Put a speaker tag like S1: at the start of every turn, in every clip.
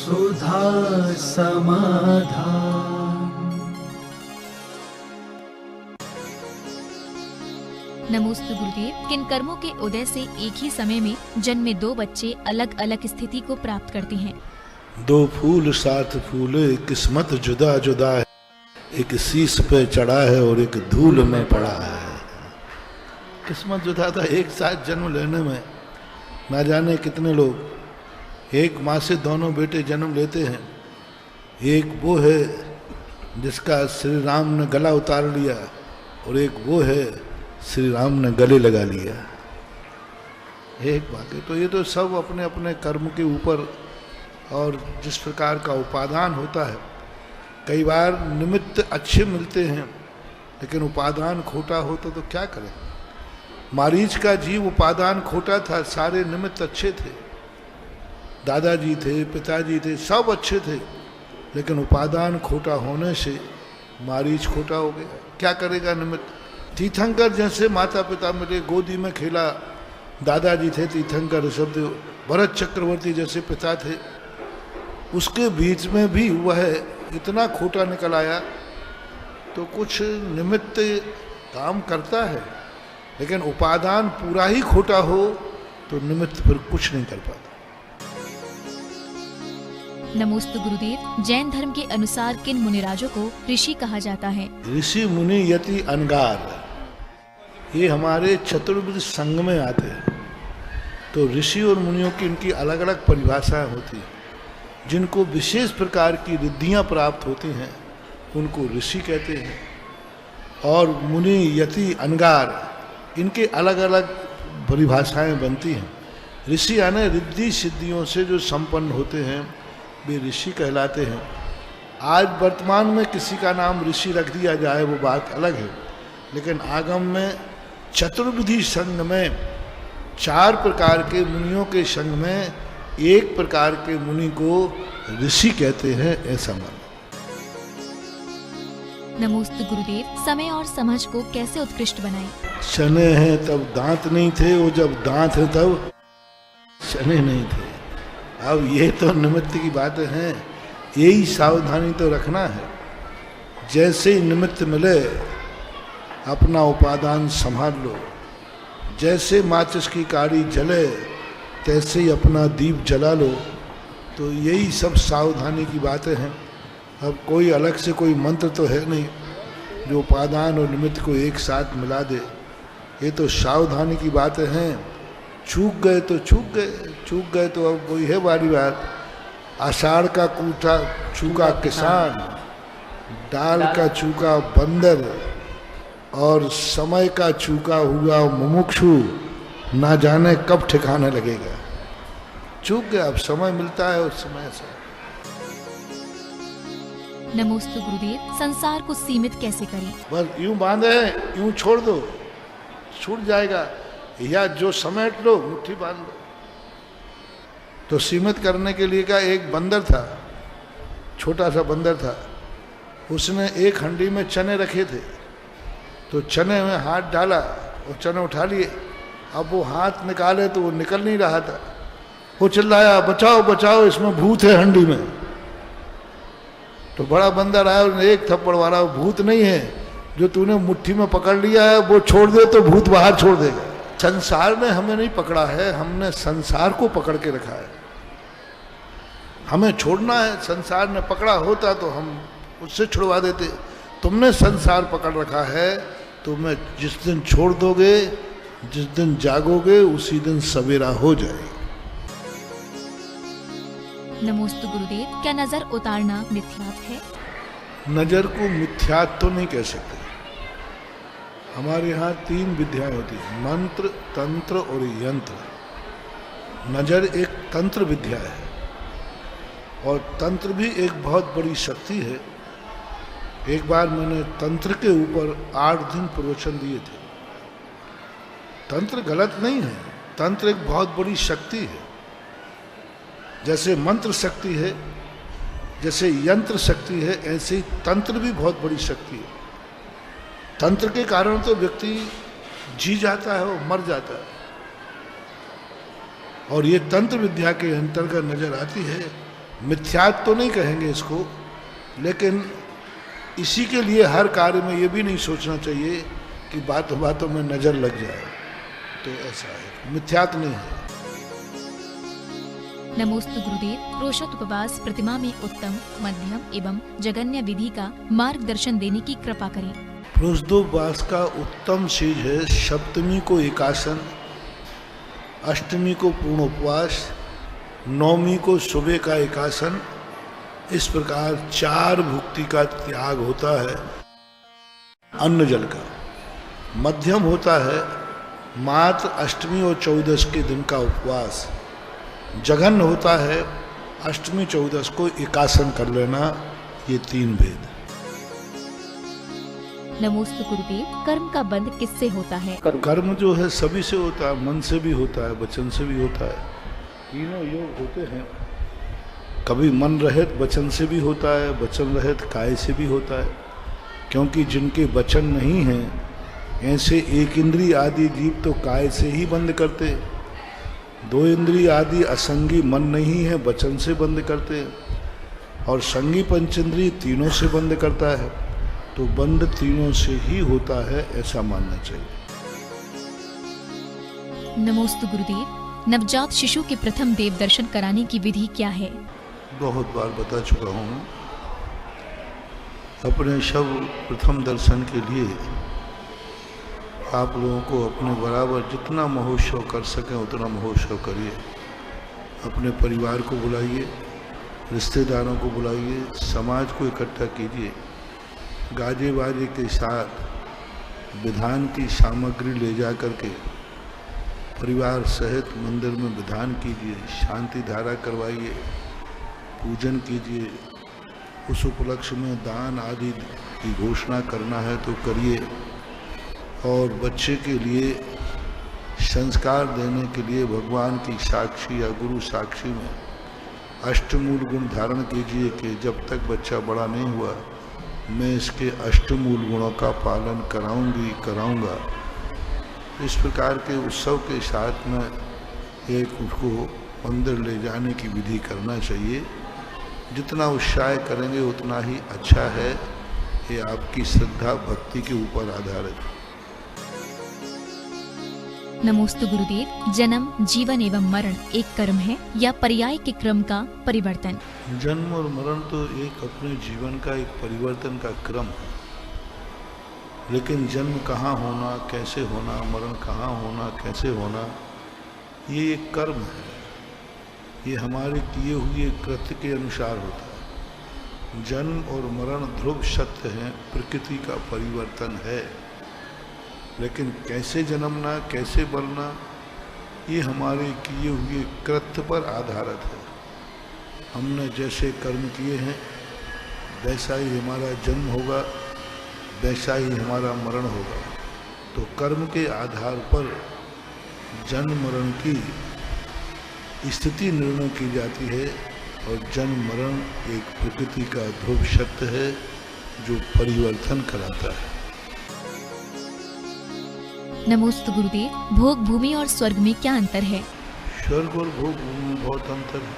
S1: सुधा समाधान।
S2: नमोस्तु गुरुदेव। किन कर्मों के उदय से एक ही समय में जन्मे दो बच्चे अलग अलग स्थिति को प्राप्त करते हैं?
S3: दो फूल साथ फूले, किस्मत जुदा जुदा है, एक शीश पे चढ़ा है और एक धूल में पड़ा है। किस्मत जुदा था, एक साथ जन्म लेने में ना जाने कितने लोग, एक माँ से दोनों बेटे जन्म लेते हैं। एक वो है जिसका श्री राम ने गला उतार लिया और एक वो है श्री राम ने गले लगा लिया। एक बात है। तो ये तो सब अपने अपने कर्म के ऊपर और जिस प्रकार का उपादान होता है। कई बार निमित्त अच्छे मिलते हैं लेकिन उपादान खोटा हो तो क्या करें। मारीच का जीव उपादान खोटा था, सारे निमित्त अच्छे थे, दादाजी थे, पिताजी थे, सब अच्छे थे, लेकिन उपादान खोटा होने से मारीच खोटा हो गया। क्या करेगा निमित्त। तीर्थंकर जैसे माता पिता मिले, गोदी में खेला, दादाजी थे तीर्थंकर ऋषभदेव, भरत चक्रवर्ती जैसे पिता थे, उसके बीच में भी वह इतना खोटा निकल आया। तो कुछ निमित्त काम करता है, लेकिन उपादान पूरा ही खोटा हो तो निमित्त फिर कुछ नहीं कर पाता।
S2: नमोस्तु गुरुदेव। जैन धर्म के अनुसार किन मुनिराजों को ऋषि कहा जाता है?
S3: ऋषि मुनि यति अनगार, ये हमारे चतुर्विध संघ में आते हैं। तो ऋषि और मुनियों की इनकी अलग अलग परिभाषाएं होती हैं। जिनको विशेष प्रकार की रिद्धियां प्राप्त होती हैं उनको ऋषि कहते हैं। और मुनि यति अनगार, इनके अलग अलग परिभाषाएं बनती हैं। ऋषि यानी रिद्धि सिद्धियों से जो संपन्न होते हैं वे ऋषि कहलाते हैं। आज वर्तमान में किसी का नाम ऋषि रख दिया जाए वो बात अलग है, लेकिन आगम में चतुर्विधि संघ में 4 प्रकार के मुनियों के संघ में एक प्रकार के मुनि को ऋषि कहते हैं, ऐसा मानो।
S2: नमोस्तु गुरुदेव। समय और समझ को कैसे उत्कृष्ट बनाएं?
S3: शने हैं तब दांत नहीं थे, वो जब दांत है तब शने नहीं थे। अब ये तो निमित्त की बातें हैं, यही सावधानी तो रखना है। जैसे ही निमित्त मिले अपना उपादान संभाल लो। जैसे माचिस की काड़ी जले तैसे ही अपना दीप जला लो। तो यही सब सावधानी की बातें हैं। अब कोई अलग से कोई मंत्र तो है नहीं जो उपादान और निमित्त को एक साथ मिला दे। ये तो सावधानी की बातें हैं। चूक गए तो चूक गए, चूक गए तो अब वही है बारी बात। आषाढ़ का कूटा चूका किसान, डाल का चूका बंदर, और समय का चूका हुआ मुमुक्षु, ना जाने कब ठिकाने लगेगा। चूक गया, अब समय मिलता है उस समय से।
S2: नमोस्तु गुरुदेव। संसार को सीमित कैसे करें?
S3: बस यूं बांधे यूं छोड़ दो, छूट जाएगा। या जो समेट लो मुट्ठी बांध लो। तो सीमित करने के लिए का एक बंदर था, छोटा सा बंदर था, उसने एक हंडी में चने रखे थे। तो चने में हाथ डाला और चने उठा लिए। अब वो हाथ निकाले तो वो निकल नहीं रहा था। वो चिल्लाया, बचाओ बचाओ, इसमें भूत है हंडी में। तो बड़ा बंदर आया, उसने एक थप्पड़ मारा। भूत नहीं है, जो तूने मुट्ठी में पकड़ लिया है वो छोड़ दे तो भूत बाहर छोड़ देगा। संसार ने हमें नहीं पकड़ा है, हमने संसार को पकड़ के रखा है। हमें छोड़ना है। संसार ने पकड़ा होता तो हम उससे छुड़वा देते। तुमने संसार पकड़ रखा है, तो मैं जिस दिन छोड़ दोगे, जिस दिन जागोगे, उसी दिन सवेरा हो जाएगा।
S2: नमोस्तु गुरुदेव। क्या नजर उतारना मिथ्यात्व है?
S3: नजर को मिथ्यात्व तो नहीं कह सकते। हमारे यहाँ 3 विद्याएं होती हैं, मंत्र, तंत्र और यंत्र। नजर एक तंत्र विद्या है और तंत्र भी एक बहुत बड़ी शक्ति है। एक बार मैंने तंत्र के ऊपर 8 दिन प्रवचन दिए थे। तंत्र गलत नहीं है, तंत्र एक बहुत बड़ी शक्ति है। जैसे मंत्र शक्ति है, जैसे यंत्र शक्ति है, ऐसे ही तंत्र भी बहुत बड़ी शक्ति है। तंत्र के कारण तो व्यक्ति जी जाता है और मर जाता है। और ये तंत्र विद्या के अंतर्गत नजर आती है। मिथ्यात्व तो नहीं कहेंगे इसको, लेकिन इसी के लिए हर कार्य में ये भी नहीं सोचना चाहिए कि बातों बातों में नजर लग जाए, तो ऐसा है, मिथ्यात्व नहीं है।
S2: नमोस्तु गुरुदेव, प्रोषत उपवास प्रतिमा में उत्तम, मध्यम एवं जगन्य विधि का मार्गदर्शन देने की कृपा करें।
S3: प्रोषदोपवास का उत्तम चीज है सप्तमी को एकासन, अष्टमी को पूर्ण उपवास, नवमी को सुबह का एकासन। इस प्रकार 4 भुक्ति का त्याग होता है अन्न जल का। मध्यम होता है मात्र अष्टमी और 14 के दिन का उपवास। जघन्य होता है अष्टमी 14 को एकासन कर लेना। ये 3 भेद।
S2: नमोस्तु गुरुदेव, कर्म का बंध किससे होता है?
S3: कर्म जो है सभी से होता है, मन से भी होता है, वचन से भी होता है। तीनों योग होते हैं। कभी मन रहित वचन से भी होता है, वचन रहित काय से भी होता है। क्योंकि जिनके वचन नहीं हैं ऐसे एक इंद्रिय आदि जीव तो काय से ही बंद करते, 2 इंद्रिय आदि असंगी मन नहीं है वचन से बंद करते, और संगी पंचेंद्रिय तीनों से बंद करता है। तो बंद तीनों से ही होता है, ऐसा मानना चाहिए।
S2: नमोस्तु गुरुदेव, नवजात शिशु के प्रथम देव दर्शन कराने की विधि क्या है?
S3: बहुत बार बता चुका हूँ मैं। अपने शव प्रथम दर्शन के लिए आप लोगों को अपने बराबर जितना महोत्सव कर सकें उतना महोत्सव करिए। अपने परिवार को बुलाइए, रिश्तेदारों को बुलाइए, समाज को इकट्ठा कीजिए। गाजे बाजे के साथ विधान की सामग्री ले जा करके परिवार सहित मंदिर में विधान कीजिए, शांति धारा करवाइए, पूजन कीजिए। उस उपलक्ष्य में दान आदि की घोषणा करना है तो करिए। और बच्चे के लिए संस्कार देने के लिए भगवान की साक्षी या गुरु साक्षी में अष्टमूल गुण धारण कीजिए कि जब तक बच्चा बड़ा नहीं हुआ मैं इसके अष्टमूल गुणों का पालन कराऊंगा। इस प्रकार के उत्सव के साथ में एक उसको मंदिर ले जाने की विधि करना चाहिए। जितना उत्साह करेंगे उतना ही अच्छा है। ये आपकी श्रद्धा भक्ति के ऊपर आधारित है।
S2: नमोस्तु गुरुदेव, जन्म, जीवन एवं मरण एक कर्म है या पर्याय के क्रम का परिवर्तन?
S3: जन्म और मरण तो एक अपने जीवन का एक परिवर्तन का क्रम है, लेकिन जन्म कहाँ होना, कैसे होना, मरण कहाँ होना, कैसे होना, ये एक कर्म है। ये हमारे किए हुए कृत्य के अनुसार होता है। जन्म और मरण ध्रुव सत्य है, प्रकृति का परिवर्तन है। लेकिन कैसे जन्मना, कैसे मरना, ये हमारे किए हुए कृत्य पर आधारित है। हमने जैसे कर्म किए हैं वैसा ही हमारा जन्म होगा, वैसा ही हमारा मरण होगा। तो कर्म के आधार पर जन्म मरण की स्थिति निर्णय की जाती है, और जन्म मरण एक प्रकृति का ध्रुव सत्य है जो परिवर्तन कराता है।
S2: नमोस्तु गुरुदेव, भोग भूमि और स्वर्ग में क्या अंतर है?
S3: स्वर्ग और भोग भूमि में बहुत अंतर है।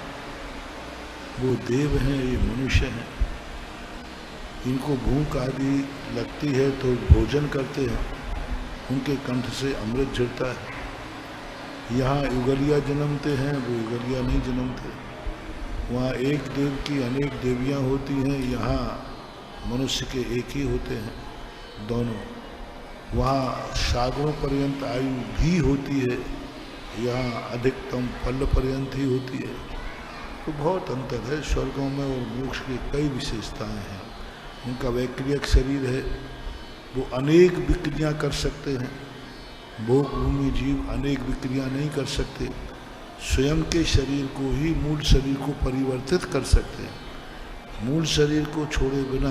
S3: वो देव हैं, ये मनुष्य हैं। इनको भूख आदि लगती है तो भोजन करते हैं, उनके कंठ से अमृत झरता है। यहाँ युगलिया जन्मते हैं, वो युगलिया नहीं जन्मते। वहाँ एक देव की अनेक देवियाँ होती हैं, यहाँ मनुष्य के एक ही होते हैं दोनों। वहाँ सागरों पर्यंत आयु भी होती है, यहाँ अधिकतम फल पर्यंत ही होती है। तो बहुत अंतर है स्वर्गों में, और मोक्ष की कई विशेषताएं हैं। उनका वैक्रियक शरीर है, वो अनेक विक्रियाँ कर सकते हैं। भोग भूमि जीव अनेक विक्रियाँ नहीं कर सकते, स्वयं के शरीर को ही, मूल शरीर को परिवर्तित कर सकते हैं। मूल शरीर को छोड़े बिना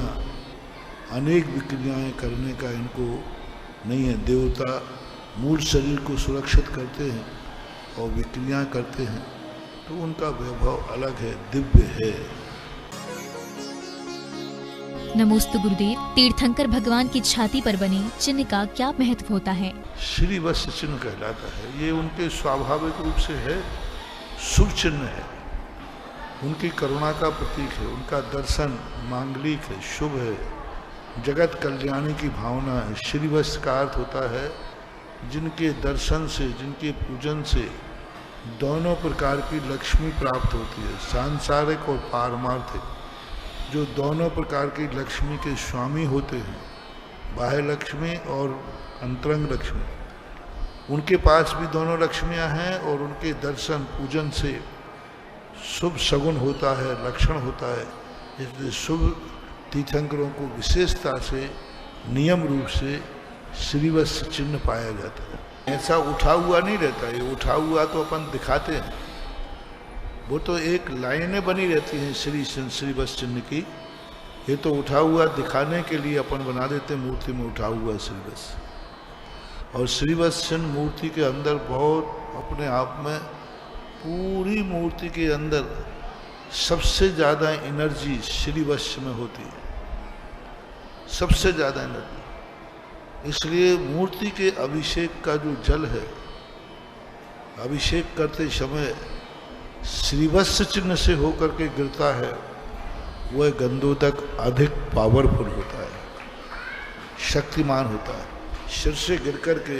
S3: अनेक विक्रियाएं करने का इनको नहीं है। देवता मूल शरीर को सुरक्षित करते हैं और विक्रियाँ करते हैं, तो उनका वैभव अलग है, दिव्य है।
S2: नमोस्तु गुरुदेव, तीर्थंकर भगवान की छाती पर बने चिन्ह का क्या महत्व होता है?
S3: श्री वत्स चिन्ह कहलाता है। ये उनके स्वाभाविक रूप से है, शुभ चिन्ह है। उनकी करुणा का प्रतीक है। उनका दर्शन मांगलिक है, शुभ है, जगत कल्याणी की भावना है। श्रीवत्स का अर्थ होता है जिनके दर्शन से, जिनके पूजन से दोनों प्रकार की लक्ष्मी प्राप्त होती है, सांसारिक और पारमार्थिक। जो दोनों प्रकार की लक्ष्मी के स्वामी होते हैं, बाह्य लक्ष्मी और अंतरंग लक्ष्मी, उनके पास भी दोनों लक्ष्मियां हैं और उनके दर्शन पूजन से शुभ सगुन होता है, लक्षण होता है। इसलिए शुभ तीर्थंकरों को विशेषता से, नियम रूप से श्रीवत्स चिन्ह पाया जाता है। ऐसा उठा हुआ नहीं रहता, ये उठा हुआ तो अपन दिखाते हैं, वो तो एक लाइनें बनी रहती हैं श्रीवत्स चिन्ह की। ये तो उठा हुआ दिखाने के लिए अपन बना देते हैं मूर्ति में उठा हुआ श्रीवत्स। और श्रीवत्स चिन्ह मूर्ति के अंदर बहुत अपने आप में, पूरी मूर्ति के अंदर सबसे ज़्यादा एनर्जी श्रीवत्स में होती है, सबसे ज़्यादा एनर्जी। इसलिए मूर्ति के अभिषेक का जो जल है, अभिषेक करते समय श्रीवत्स चिन्ह से होकर के गिरता है, वह गंधोदक अधिक पावरफुल होता है, शक्तिमान होता है। सिर से गिर कर के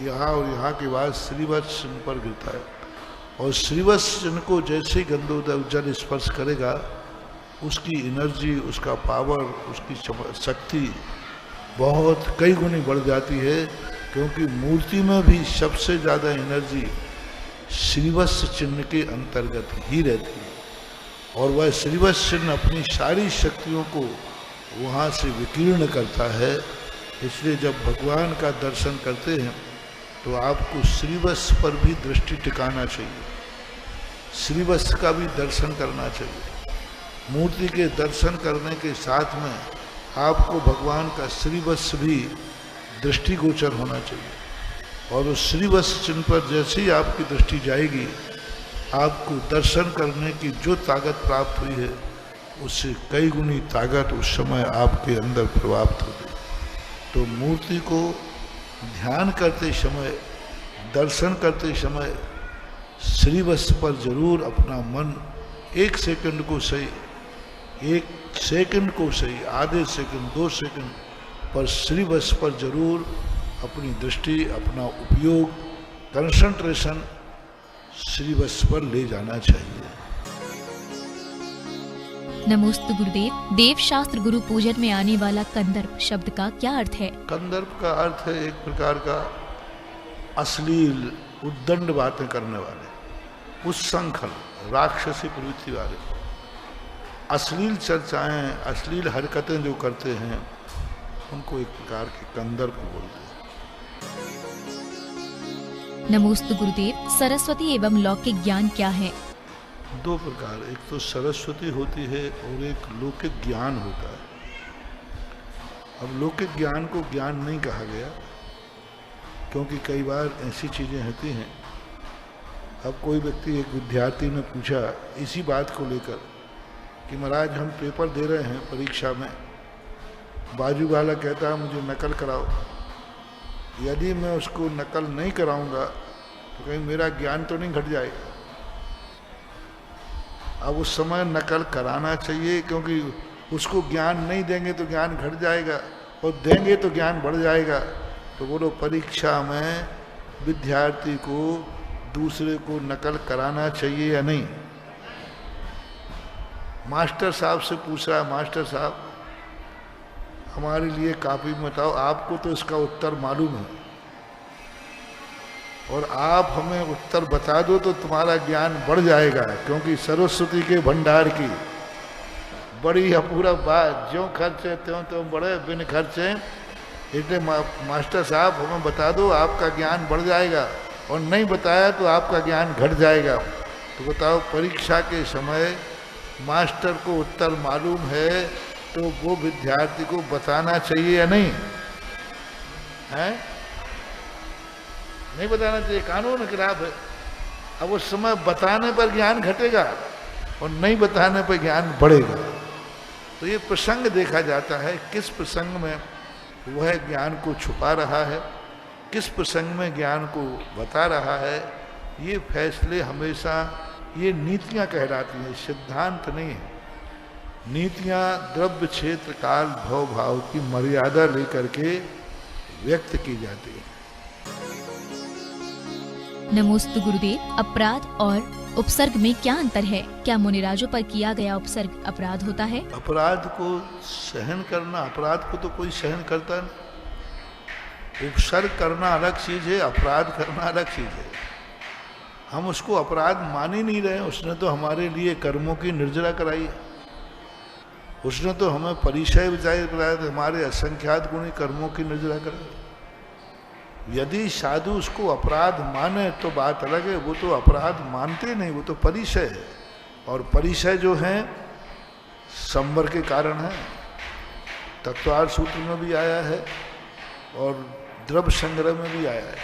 S3: यहाँ और यहाँ के बाद श्रीवत्स चिन्ह पर गिरता है। और श्रीवत्स चिन्ह को जैसे ही गंधोदक जल स्पर्श करेगा, उसकी एनर्जी, उसका पावर, उसकी शक्ति बहुत कई गुनी बढ़ जाती है। क्योंकि मूर्ति में भी सबसे ज़्यादा एनर्जी श्रीवत्स चिन्ह के अंतर्गत ही रहती है। और वह श्रीवत्स चिन्ह अपनी सारी शक्तियों को वहाँ से विकीर्ण करता है। इसलिए जब भगवान का दर्शन करते हैं तो आपको श्रीवत्स पर भी दृष्टि टिकाना चाहिए, श्रीवत्स का भी दर्शन करना चाहिए। मूर्ति के दर्शन करने के साथ में आपको भगवान का श्रीवत्स भी दृष्टिगोचर होना चाहिए। और उस श्रीवत्स चिन्ह पर जैसे ही आपकी दृष्टि जाएगी, आपको दर्शन करने की जो ताकत प्राप्त हुई है, उससे कई गुनी ताकत उस समय आपके अंदर प्राप्त होगी। तो मूर्ति को ध्यान करते समय, दर्शन करते समय श्रीवत्स पर जरूर अपना मन 1 सेकंड को सही, 1 सेकंड को सही, आधे सेकंड, 2 सेकंड पर श्रीवत्स पर जरूर अपनी दृष्टि, अपना उपयोग, कंसंट्रेशन श्रीवत्स पर ले जाना चाहिए।
S2: नमोस्तु गुरुदेव। देव शास्त्र गुरु पूजन में आने वाला कंदर्प शब्द का क्या अर्थ है?
S3: कंदर्प का अर्थ है एक प्रकार का अश्लील, उद्दंड बातें करने वाले, उच्छृंखल, राक्षसी प्रवृत्ति वाले, अश्लील चर्चाएं, अश्लील हरकतें जो करते हैं, उनको एक प्रकार के कंदर्प बोलते हैं।
S2: नमोस्तु गुरुदेव। सरस्वती एवं लौकिक ज्ञान क्या है?
S3: 2 प्रकार, एक तो सरस्वती होती है और एक लौकिक ज्ञान होता है। अब लौकिक ज्ञान को ज्ञान नहीं कहा गया, क्योंकि कई बार ऐसी चीज़ें होती हैं। अब कोई व्यक्ति, एक विद्यार्थी ने पूछा इसी बात को लेकर कि महाराज हम पेपर दे रहे हैं परीक्षा में, बाजू वाला कहता है मुझे नकल कराओ, यदि मैं उसको नकल नहीं कराऊंगा तो कहीं मेरा ज्ञान तो नहीं घट जाएगा। अब उस समय नकल कराना चाहिए, क्योंकि उसको ज्ञान नहीं देंगे तो ज्ञान घट जाएगा, और देंगे तो ज्ञान बढ़ जाएगा। तो बोलो, परीक्षा में विद्यार्थी को दूसरे को नकल कराना चाहिए या नहीं? मास्टर साहब से पूछ रहा है, मास्टर साहब हमारे लिए कॉपी में बताओ, आपको तो इसका उत्तर मालूम है और आप हमें उत्तर बता दो तो तुम्हारा ज्ञान बढ़ जाएगा, क्योंकि सरस्वती के भंडार की बड़ी अपूरा बात, ज्यों खर्चे त्यों बढ़े बिन खर्चे। इसलिए मास्टर साहब हमें बता दो, आपका ज्ञान बढ़ जाएगा, और नहीं बताया तो आपका ज्ञान घट जाएगा। तो बताओ, परीक्षा के समय मास्टर को उत्तर मालूम है तो वो विद्यार्थी को बताना चाहिए या नहीं है? नहीं बताना चाहिए, कानून खिलाफ है। अब उस समय बताने पर ज्ञान घटेगा और नहीं बताने पर ज्ञान बढ़ेगा। तो ये प्रसंग देखा जाता है, किस प्रसंग में वह ज्ञान को छुपा रहा है, किस प्रसंग में ज्ञान को बता रहा है। ये फैसले हमेशा ये नीतियां कहलाती हैं, सिद्धांत नहीं है। नीतियां द्रव्य क्षेत्र काल भव भाव की मर्यादा लेकर के व्यक्त की जाती है।
S2: नमोस्तु गुरुदेव। अपराध और उपसर्ग में क्या अंतर है? क्या मुनिराजों पर किया गया उपसर्ग अपराध होता है?
S3: अपराध को सहन करना, अपराध को तो कोई सहन करता नहीं। उपसर्ग करना अलग चीज है, अपराध करना अलग चीज है। हम उसको अपराध मान ही नहीं रहे। उसने तो हमारे लिए कर्मों की निर्जरा कराई है। उसने तो हमें परिचय बताया, हमारे असंख्यात गुणी कर्मों की निर्जरा कराई। यदि साधु उसको अपराध माने तो बात अलग है, वो तो अपराध मानते नहीं, वो तो परिचय है। और परिचय जो है संवर के कारण है, तत्वार सूत्र में भी आया है और द्रव्य संग्रह में भी आया है।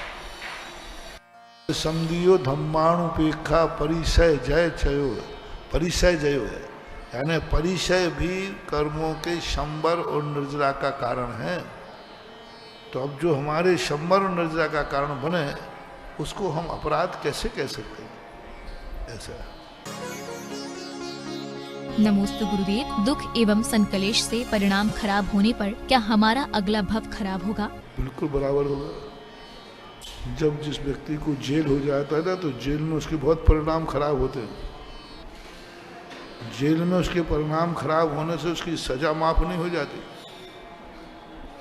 S3: समदियो धम्माणुपेक्षा परिचय जय चयो, परिचय जयो है, यानी परिचय भी कर्मों के संवर और निर्जरा का कारण है। तो अब जो हमारे संवर और निर्जरा का कारण बने, उसको हम अपराध कैसे कह सकते हैं? ऐसा।
S2: नमोस्तु गुरुदेव। दुख एवं संकलेश से परिणाम खराब होने पर क्या हमारा अगला भव खराब होगा?
S3: बिल्कुल बराबर होगा। जब जिस व्यक्ति को जेल हो जाता है ना, तो जेल में उसके बहुत परिणाम खराब होते हैं। जेल में उसके परिणाम खराब होने से उसकी सजा माफ नहीं हो जाती।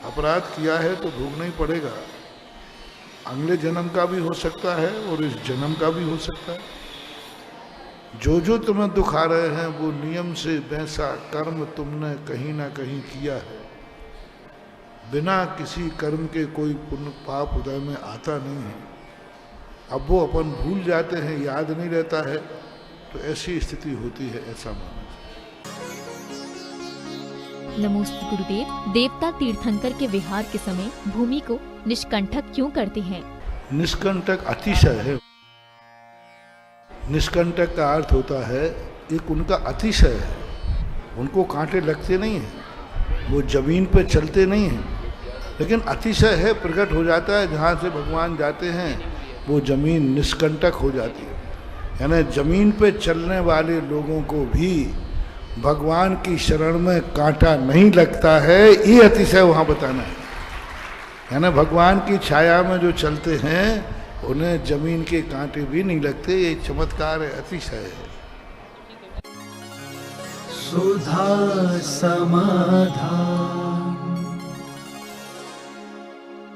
S3: अपराध किया है तो भोगना ही पड़ेगा। अगले जन्म का भी हो सकता है और इस जन्म का भी हो सकता है। जो जो तुम्हें दुख आ रहे हैं वो नियम से वैसा कर्म तुमने कहीं ना कहीं किया है। बिना किसी कर्म के कोई पुण्य पाप उदय में आता नहीं है। अब वो अपन भूल जाते हैं, याद नहीं रहता है, तो ऐसी स्थिति होती है, ऐसा मानो।
S2: नमोस्तु गुरुदेव। देवता तीर्थंकर के विहार के समय भूमि को निष्कंटक क्यों करते हैं?
S3: निष्कंटक अतिशय है। निष्कंटक का अर्थ होता है एक उनका अतिशय है। उनको कांटे लगते नहीं हैं, वो जमीन पे चलते नहीं हैं, लेकिन अतिशय है, प्रकट हो जाता है। जहाँ से भगवान जाते हैं वो जमीन निष्कंटक हो जाती है। यानी जमीन पे चलने वाले लोगों को भी भगवान की शरण में कांटा नहीं लगता है, ये अतिशय वहाँ बताना है। यानी भगवान की छाया में जो चलते हैं उन्हें जमीन के कांटे भी नहीं लगते। ये चमत्कार है, अतिशय है।
S1: सुधा समाधान